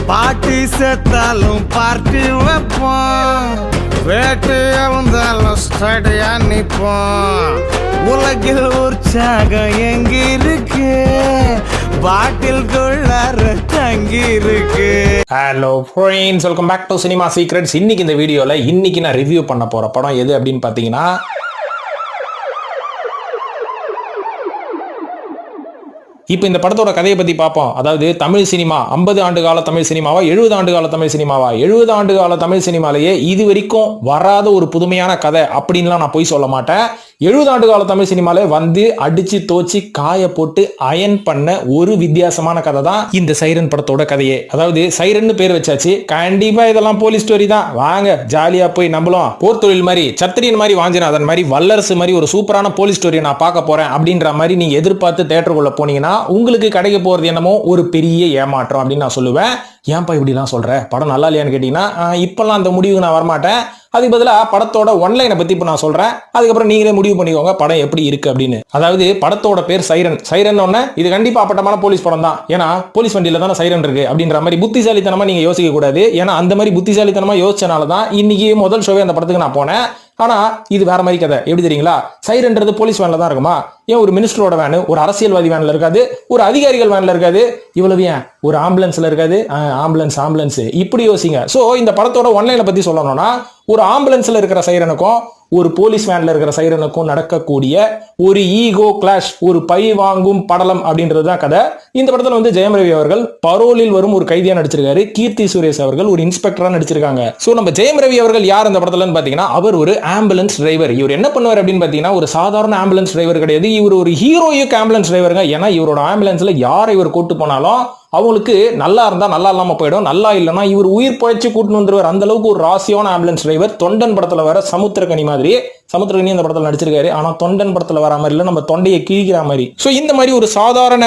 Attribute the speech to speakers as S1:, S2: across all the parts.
S1: பாட்டி செத்தாலும் பார்ட்டி வைப்போம், வேட்டு இருந்தாலும் ஸ்டடியா நிப்போம். உலகில் உற்சாகம் எங்கிருக்கு, பாட்டில் குள்ளார தங்கி இருக்கு.
S2: Hello friends, welcome back to cinema secrets. இன்னைக்கு இந்த வீடியோல நான் ரிவ்யூ பண்ண போற படம் எது அப்படின்னு பாத்தீங்கன்னா, இப்போ இந்த படத்தோட கதையை பத்தி பார்ப்போம். அதாவது தமிழ் சினிமா 50 ஆண்டு கால தமிழ் சினிமாவா, 70 ஆண்டு கால தமிழ் சினிமாவா? 70 ஆண்டு கால தமிழ் சினிமாலேயே இது வரைக்கும் வராத ஒரு புதுமையான கதை அப்படின்லாம் நான் போய் சொல்ல மாட்டேன். 70 ஆண்டு கால தமிழ் சினிமாலே வந்து அடிச்சு தோச்சி காய போட்டு அயன் பண்ண ஒரு வித்தியாசமான கதை தான் இந்த சைரன் படத்தோட கதையே. அதாவது சைரன் பேர் வச்சாச்சு, கண்டிப்பா இதெல்லாம் போலீஸ் ஸ்டோரி தான், வாங்க ஜாலியா போய் நம்மளும் போர் தொழில் மாதிரி சத்திரியன் மாதிரி வாஞ்சிநாதன் மாதிரி வல்லரசு மாதிரி ஒரு சூப்பரான போலீஸ் ஸ்டோரியை நான் பார்க்க போறேன் அப்படின்ற மாதிரி நீங்க எதிர்பார்த்து தேட்டருக்குள்ள போனீங்கன்னா உங்களுக்கு கிடைக்க போறது என்னமோ ஒரு பெரிய ஏமாற்றம் அப்படின்னு நான் சொல்லுவேன். ஏன்பா இப்படிலாம் சொல்ற, படம் நல்லா இல்லையான்னு கேட்டீங்கன்னா, இப்பெல்லாம் அந்த முடிவுக்கு நான் வரமாட்டேன். அதுக்கு பதிலாக படத்தோட ஒன்லைனை பத்தி இப்போ நான் சொல்றேன், அதுக்கப்புறம் நீங்களே முடிவு பண்ணிக்கோங்க படம் எப்படி இருக்கு அப்படின்னு. அதாவது படத்தோட பேர் சைரன். சைரன் ஒன்னு இது கண்டிப்பா அப்பட்டமான போலீஸ் படம் தான், ஏன்னா போலீஸ் வண்டியில தானே சைரன் இருக்கு அப்படின்ற மாதிரி புத்திசாலித்தனமா நீங்க யோசிக்க கூடாது. ஏன்னா அந்த மாதிரி புத்திசாலித்தனமா யோசிச்சனால தான் இன்னைக்கு முதல் ஷோவே அந்த படத்துக்கு நான் போனேன். ஆனா இது வேற மாதிரி கதை. எப்படி தெரியுங்களா? சைரன்றது போலீஸ் வேன்ல தான் இருக்குமா? ஏன் ஒரு மினிஸ்டரோட வேனு, ஒரு அரசியல்வாதி வேன்ல இருக்காது, ஒரு அதிகாரிகள் வேன்ல இருக்காது, இவ்வளவு ஏன் ஒரு ஆம்புலன்ஸ்ல இருக்காது? ஆம்புலன்ஸ் இப்படி யோசிங்க. சோ இந்த படத்தோட ஒன்லைனை பத்தி சொல்லணும்னா, ஒரு ஆம்புலன்ஸ்ல இருக்கிற சைரனுக்கும் ஒரு போலீஸ் வேன்ல இருக்கிற சைரனுக்கும் நடக்கக்கூடிய ஒரு ஈகோ கிளாஷ், ஒரு பழி வாங்கும் படலம் அப்படின்றதுதான் கதை. இந்த படத்துல வந்து ஜெயம் ரவி அவர்கள் பரோலில் வரும் ஒரு கைதியா நடிச்சிருக்காரு, கீர்த்தி சுரேஷ் அவர்கள் ஒரு இன்ஸ்பெக்டரா நடிச்சிருக்காங்க. சோ நம்ம ஜெயம் ரவி அவர்கள் யார் அந்த படத்துல பாத்தீங்கன்னா, அவர் ஒரு ஆம்புலன்ஸ் டிரைவர். இவர் என்ன பண்ணுவார் அப்படின்னு பாத்தீங்கன்னா, ஒரு சாதாரண ஆம்புலன்ஸ் டிரைவர் கிடையாது, இவர் ஒரு ஹீரோயிக் ஆம்புலன்ஸ் டிரைவருங்க. ஏன்னா இவரோட ஆம்புலன்ஸ்ல யாரை இவர் கூட்டு போனாலும் அவங்களுக்கு நல்லா இருந்தா நல்லா இல்லாம போயிடும், நல்லா இல்லைன்னா இவர் உயிர் பழைச்சு கூட்டு வந்துருவார். அந்த அளவுக்கு ஒரு ராசியான ஆம்புலன்ஸ் டிரைவர். தொண்டன் படத்துல வர சமுத்திரக்கனி மாதிரி, சமுத்திரக்கனி அந்த படத்துல நடிச்சிருக்காரு. ஆனா தொண்டன் படத்துல வர மாதிரி இல்ல, நம்ம தொண்டையை கிழிக்கிற மாதிரி. சோ இந்த மாதிரி ஒரு சாதாரண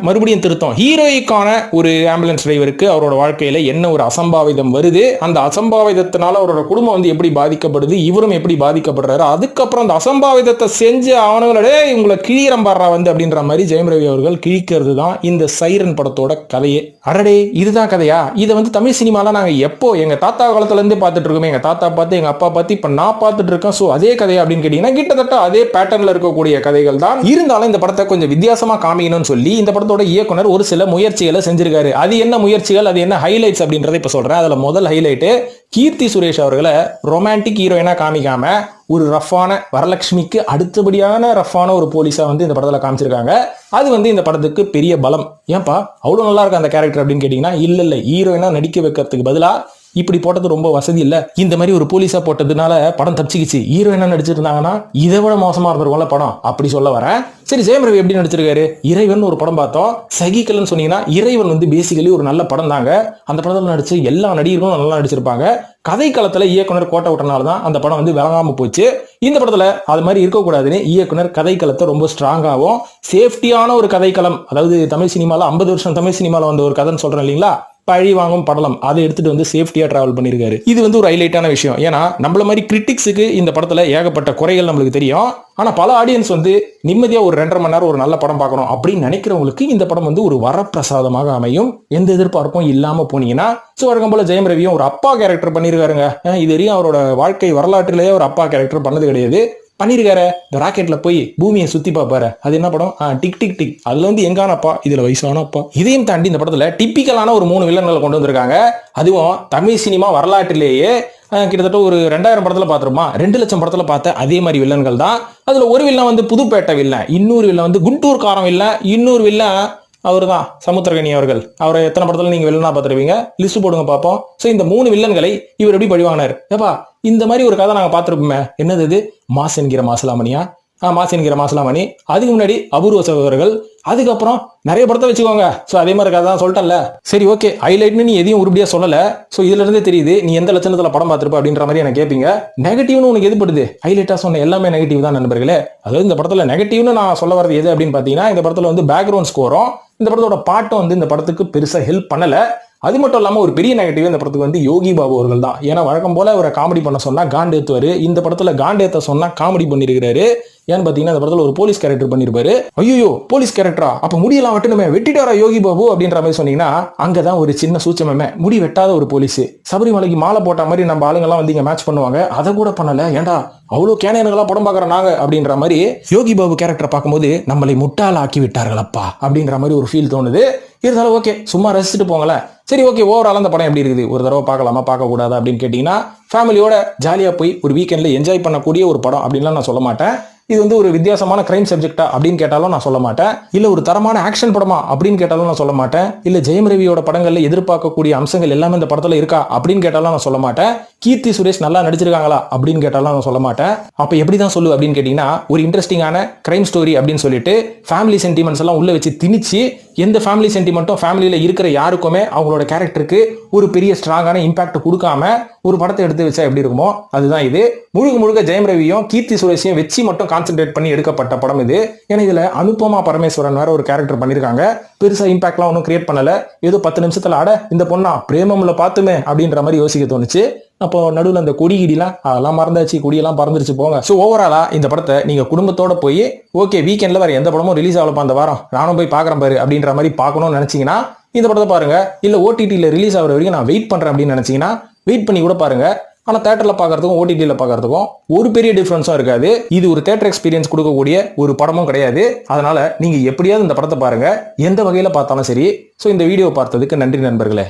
S2: மறுபடியும் திருத்தம் ஹீரோயிக்கான ஒரு ஆம்புலன்ஸ் டிரைவருக்கு அவரோட வாழ்க்கையில என்ன ஒரு அசம்பாவிதம் வருது, அந்த அசம்பாவிதத்தினால அவரோட குடும்பம் வந்து எப்படி பாதிக்கப்படுது, இவரும் எப்படி பாதிக்கப்படுறாரு, அதுக்கப்புறம் அந்த அசம்பாவிதத்தை செஞ்சு அவங்களோட இவங்களை கிழிரம் பாடுறா வந்து அப்படின்ற மாதிரி ஜெயம் ரவி அவர்கள் கிழிக்கிறது தான் இந்த சைரன் படத்தோட கதையே. அடடே இதுதான் கதையா? இதை வந்து தமிழ் சினிமால நாங்க எப்போ எங்க தாத்தா காலத்துல இருந்து பார்த்துட்டு இருக்கோமே, எங்க தாத்தா பார்த்து எங்க அப்பா பார்த்து இப்ப நான் பார்த்துட்டு இருக்கேன். சோ அதே கதையா அப்படின்னு கேட்டீங்கன்னா, கிட்டத்தட்ட அதே பேட்டர்ன்ல இருக்கக்கூடிய கதைகள் தான். இருந்தாலும் இந்த படத்தை கொஞ்சம் வித்தியாசமா காமிக்கணும்னு சொல்லி இந்த படத்தோட இயக்குனர் ஒரு சில முயற்சிகளை செஞ்சிருக்காரு. அது என்ன முயற்சிகள், அது என்ன ஹைலைட்ஸ் அப்படின்றத இப்ப சொல்றேன். அதுல முதல் ஹைலைட், கீர்த்தி சுரேஷ் அவர்களை ரொமான்டிக் ஹீரோயினா காமிக்காம ஒரு ரஃபான வரலட்சுமிக்கு அடுத்தபடியான ரஃபான ஒரு போலீஸா வந்து இந்த படத்துல காமிச்சிருக்காங்க. அது வந்து இந்த படத்துக்கு பெரிய பலம். ஏன்பா அவ்வளவு நல்லா இருக்கு அந்த கேரக்டர் அப்படின்னு கேட்டீங்கன்னா, இல்ல ஹீரோயினா நடிக்க வைக்கிறதுக்கு பதிலா இப்படி போட்டது ரொம்ப வசதி இல்ல, இந்த மாதிரி ஒரு போலீஸா போட்டதுனால படம் தப்பிச்சுக்கிச்சு. ஹீரோயினா நடிச்சிருந்தாங்கன்னா இதை விட மோசமா இருந்திருக்கும்ல படம், அப்படி சொல்ல வரேன். சரி, ஜெயம் ரவி எப்படி நடிச்சிருக்காரு? இறைவன் ஒரு படம் பார்த்தோம். சகிக்கலன்னு சொன்னீங்கன்னா, இறைவன் வந்து பேசிக்கலி ஒரு நல்ல படம் தாங்க. அந்த படத்துல நடிச்சு எல்லா நடிகர்களும் நல்லா நடிச்சிருப்பாங்க. கதை காலத்துல இயக்குனர் கோட்டை விட்டனால்தான் அந்த படம் வந்து விளங்காம போச்சு. இந்த படத்துல அது மாதிரி இருக்கக்கூடாதுன்னு இயக்குனர் கதை களத்தை ரொம்ப ஸ்ட்ராங்காகவும் சேஃப்டியான ஒரு கதைக்களம், அதாவது தமிழ் சினிமால 50 வருஷம் தமிழ் சினிமால வந்த ஒரு கதைன்னு சொல்றேன் இல்லைங்களா, பழி வாங்கும் படலம், அதை எடுத்துட்டு வந்து சேஃப்டியா டிராவல் பண்ணிருக்காரு. இது வந்து ஒரு ஹைலைட்டான விஷயம். ஏன்னா நம்மள மாதிரி கிரிட்டிக்ஸுக்கு இந்த படத்துல ஏகப்பட்ட குறைகள் நம்மளுக்கு தெரியும். ஆனா பல ஆடியன்ஸ் வந்து நிம்மதியா ஒரு 2.5 மணி நேரம் ஒரு நல்ல படம் பார்க்கணும் அப்படின்னு நினைக்கிறவங்களுக்கு இந்த படம் வந்து ஒரு வரப்பிரசாதமாக அமையும். எந்த எதிர்பார்ப்பும் இல்லாம போனீங்கன்னா. சோ வழக்கம் போல ஜெயம் ரவியும் ஒரு அப்பா கேரக்டர் பண்ணிருக்காருங்க. இது வரையும் அவரோட வாழ்க்கை வரலாற்றிலேயே ஒரு அப்பா கேரக்டர் பண்ணது கிடையாது. பண்ணிருக்காரு. இந்த ராக்கெட்ல போய் பூமியை சுத்தி பார்ப்பாரு. அது என்ன படம்? டிக் டிக் டிக். அதுல வந்து எங்கான அப்பா, இதுல வயசான அப்பா. இதையும் தாண்டி இந்த படத்துல டிப்பிக்கலான ஒரு 3 வில்லன்களை கொண்டு வந்திருக்காங்க. அதுவும் தமிழ் சினிமா வரலாற்றிலேயே கிட்டத்தட்ட ஒரு 2000 படத்துல பாத்துருமா, 2 லட்சம் படத்துல பார்த்த அதே மாதிரி வில்லன்கள் தான். அதுல ஒரு வில்லன் வந்து புதுப்பேட்டை வில்லன், இன்னொரு வில்லன் வந்து குண்டூர் காரம் வில்லன், இன்னொரு வில்லன் அவர் தான் சமுத்திரகனி அவர்கள். அவரை எத்தனை படத்துல நீங்க வில்லனா பார்த்துருவீங்க, லிஸ்ட் போடுங்க பார்ப்போம். சோ இந்த 3 வில்லன்களை இவர் எப்படி பழிவாங்கினார்? ஏப்பா இந்த மாதிரி ஒரு கதை நாங்க பார்த்துருப்போமே, என்னது இது? மாஸ் என்கிற மாசலாமணியா? மாஸ் என்கிற மாசலாமணி. அதுக்கு முன்னாடி அபூர்வ சகோதரர்கள், அதுக்கப்புறம் நிறைய படத்தை வச்சுக்கோங்க. சோ அதே மாதிரி கதை தான் சொல்லிட்டல. சரி ஓகே, ஹைலைட்னு நீ எதையும் உருப்படியா சொல்லல. சோ இதுல இருந்தே தெரியுது நீ எந்த லட்சணத்துல படம் பார்த்திருப்ப அப்படின்ற மாதிரி எனக்கு கேட்பீங்க. நெகட்டிவ்னு உனக்கு எது படுது? ஹைலைட்டா சொன்ன எல்லாமே நெகட்டிவ் தான் நண்பர்களே. அதாவது இந்த படத்துல நெகட்டிவ்னு நான் சொல்ல வரது எது அப்படின்னு பாத்தீங்கன்னா, இந்த படத்துல வந்து பேக்ரவுண்ட் ஸ்கோரும் இந்த படத்தோட பாட்டும் வந்து இந்த படத்துக்கு பெருசா ஹெல்ப் பண்ணல. அது மட்டும் இல்லாம ஒரு பெரிய நெகட்டிவ் இந்த படத்துக்கு வந்து யோகி பாபு அவர்கள் தான். ஏன்னா வழக்கம் போல ஒரு காமெடி பண்ண சொன்னா காண்டேத்துவாரு, இந்த படத்துல காண்டேத்த சொன்னா காமெடி பண்ணிருக்கிறாரு. ஏன்னு பாத்தீங்கன்னா இந்த படத்துல ஒரு போலீஸ் கேரக்டர் பண்ணிருப்பாரு. ஐயோ போலீஸ் கேரக்டரா, அப்ப முடியெல்லாம் வெட்டணுமே, வெட்டிட்டாரா யோகி பாபு அப்படின்ற மாதிரி சொன்னீங்கன்னா அங்கதான் ஒரு சின்ன சூச்சமே. முடி வெட்டாத ஒரு போலீஸ் சபரிமலைக்கு மாலை போட்ட மாதிரி நம்ம ஆளுங்கெல்லாம் வந்து இங்க மேட்ச் பண்ணுவாங்க, அதை கூட பண்ணல. ஏன்டா அவ்வளவு கேனையர்களா படம் பாக்குற நாங்க அப்படின்ற மாதிரி யோகி பாபு கேரக்டரை பார்க்கும்போது நம்மளை முட்டாள ஆக்கி விட்டார்களப்பா அப்படின்ற மாதிரி ஒரு ஃபீல் தோணுது. இருந்தாலும் ஓகே, சும்மா ரசிச்சுட்டு போங்களேன். சரி ஓகே, ஓவரால் அந்த படம் எப்படி இருக்குது, ஒரு தடவை பார்க்கலாமா பார்க்க கூடாதா அப்படின்னு கேட்டீங்கன்னா, ஃபேமிலியோட ஜாலியா போய் ஒரு வீக்கெண்ட்ல என்ஜாய் பண்ணக்கூடிய ஒரு படம் அப்படின்லாம் நான் சொல்ல மாட்டேன். இது வந்து ஒரு வித்தியாசமான கிரைம் சப்ஜெக்டா அப்படின்னு கேட்டாலும் நான் சொல்ல மாட்டேன். இல்ல ஒரு தரமான ஆக்ஷன் படமா அப்படின்னு கேட்டாலும் நான் சொல்ல மாட்டேன். இல்ல ஜெயம் ரவியோட படங்கள்ல எதிர்பார்க்கக்கூடிய அம்சங்கள் எல்லாமே இந்த படத்துல இருக்கா அப்படின்னு கேட்டாலும் நான் சொல்ல மாட்டேன். கீர்த்தி சுரேஷ் நல்லா நடிச்சிருக்காங்களா அப்படின்னு கேட்டாலும் நான் சொல்ல மாட்டேன். அப்ப எப்படிதான் சொல்லு அப்படின்னு கேட்டீங்கன்னா, ஒரு இன்ட்ரெஸ்டிங்கான கிரைம் ஸ்டோரி அப்படின்னு சொல்லிட்டு ஃபேமிலி சென்டிமெண்ட்ஸ் எல்லாம் உள்ள வச்சு திணிச்சு, எந்த ஃபேமிலி சென்டிமெண்ட்டும் ஃபேமிலியில இருக்கிற யாருக்குமே அவங்களோட கேரக்டருக்கு ஒரு பெரிய ஸ்ட்ராங்கான இம்பாக்ட் கொடுக்காம ஒரு படத்தை எடுத்து வச்சா எப்படி இருக்குமோ அதுதான் இது. முழுக்க முழுக்க ஜெயம் ரவியும் கீர்த்தி சுரேஷையும் வச்சு மட்டும் கான்சென்ட்ரேட் பண்ணி எடுக்கப்பட்ட படம் இது. ஏன்னா இதுல அனுபமா பரமேஸ்வரன் வேற ஒரு கேரக்டர் பண்ணிருக்காங்க. பெருசா இம்பாக்ட்லாம் ஒன்றும் கிரியேட் பண்ணல. ஏதோ 10 நிமிஷத்துல ஆட இந்த பொண்ணா பிரேமம்ல பார்த்துமே அப்படின்ற மாதிரி யோசிக்க தோணுச்சு. அப்போ நடுவில் அந்த கொடி கிடிலாம் அதெல்லாம் மறந்தாச்சு, கொடியெல்லாம் பறந்துருச்சு போங்க. ஸோ ஓவராலா இந்த படத்தை நீங்க குடும்பத்தோட போய் ஓகே வீக்கெண்ட்ல வேற எந்த படமும் ரிலீஸ் ஆகலப்பா அந்த வாரம், நானும் போய் பார்க்குறேன் பாரு அப்படின்ற மாதிரி பார்க்கணும்னு நினைச்சீங்கன்னா இந்த படத்தை பாருங்க. இல்ல ஓடிடியில் ரிலீஸ் ஆகிற வரைக்கும் நான் வெயிட் பண்றேன் அப்படின்னு நினைச்சீங்கன்னா வெயிட் பண்ணி கூட பாருங்க. ஆனா தியேட்டர்ல பாக்குறதுக்கும் ஓடிடியில் பாக்குறதுக்கும் ஒரு பெரிய டிஃபரன்ஸும் இருக்காது. இது ஒரு தியேட்டர் எக்ஸ்பீரியன்ஸ் கொடுக்கக்கூடிய ஒரு படமும் கிடையாது. அதனால நீங்க எப்படியாவது இந்த படத்தை பாருங்க, எந்த வகையில பார்த்தாலும் சரி. ஸோ இந்த வீடியோ பார்த்ததுக்கு நன்றி நண்பர்களே.